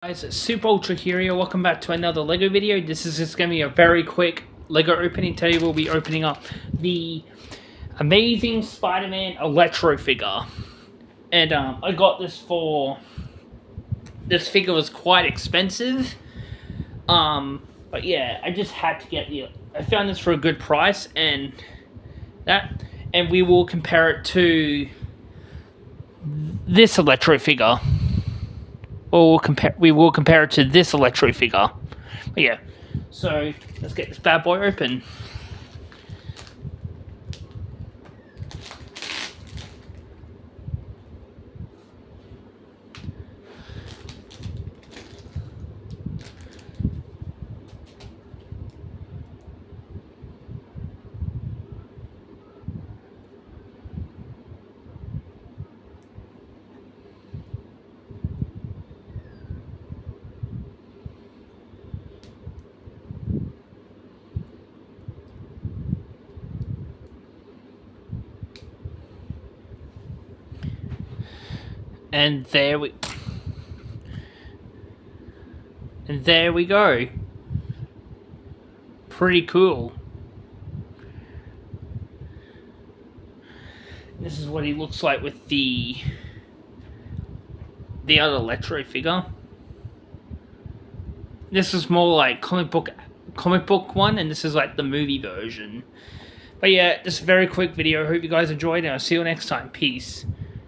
Guys, Super Ultra here. Welcome back to another LEGO video. This is just going to be a very quick LEGO opening. Today we'll be opening up the Amazing Spider-Man Electro figure. And I got this for... This figure was quite expensive. But yeah, I just had to get the... I found this for a good price and we will compare it to this Electro figure. Or we will compare it to this Electro figure. But yeah, so let's get this bad boy open. And there we go. Pretty cool. This is what he looks like with the other Electro figure. This is more like comic book one, and this is like the movie version. But yeah, just a very quick video. I hope you guys enjoyed, and I'll see you next time. Peace.